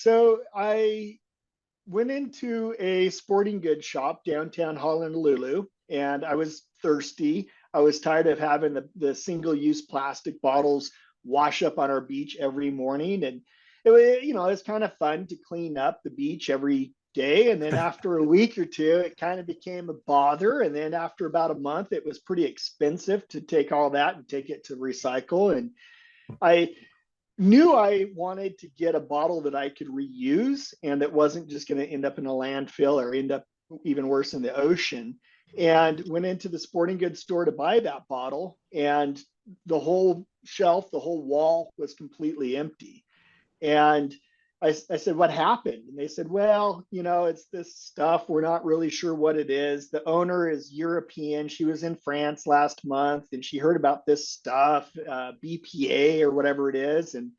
So I went into a sporting goods shop downtown Honolulu, and I was thirsty. I was tired of having the single-use plastic bottles wash up on our beach every morning. And it was, it's kind of fun to clean up the beach every day. And then after a week or two, it kind of became a bother. And then after about a month, it was pretty expensive to take all that and take it to recycle. And I knew I wanted to get a bottle that I could reuse and that wasn't just going to end up in a landfill or end up even worse in the ocean. And went into the sporting goods store to buy that bottle, and the whole shelf, the whole wall was completely empty. And I said, what happened? And they said, well, it's this stuff. We're not really sure what it is. The owner is European. She was in France last month and she heard about this stuff, BPA or whatever it is. And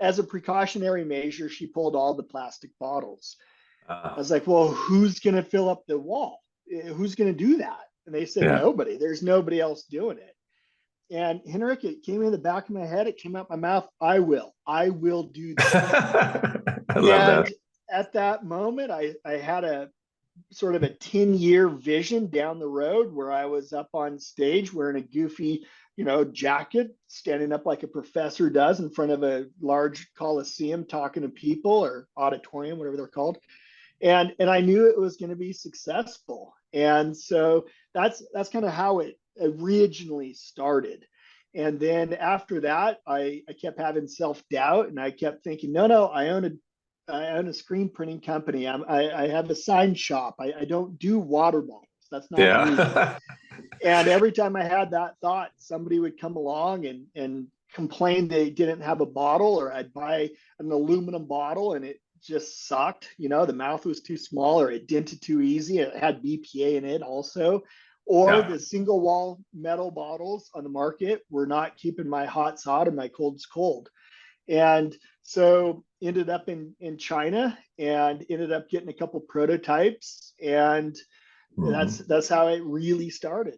as a precautionary measure, she pulled all the plastic bottles. I was like, well, who's going to fill up the wall? Who's going to do that? And they said, Yeah. nobody. There's nobody else doing it. And Henrik, it came in the back of my head. It came out my mouth. I will do that. I love And that. at that moment, I had a sort of a 10-year vision down the road where I was up on stage wearing a goofy, jacket, standing up like a professor does in front of a large coliseum, talking to people, or auditorium, whatever they're called. And I knew it was going to be successful. And so that's kind of how it originally started. And then after that, I kept having self-doubt, and I kept thinking, no, I own a screen printing company. I have a sign shop. I don't do water bottles. That's not me. Yeah. And every time I had that thought, somebody would come along and complain they didn't have a bottle, or I'd buy an aluminum bottle and it just sucked. The mouth was too small, or it dented too easy. It had BPA in it also. Or Yeah. the single wall metal bottles on the market were not keeping my hots hot and my colds cold. And so ended up in China and ended up getting a couple prototypes. And Mhm. that's how it really started.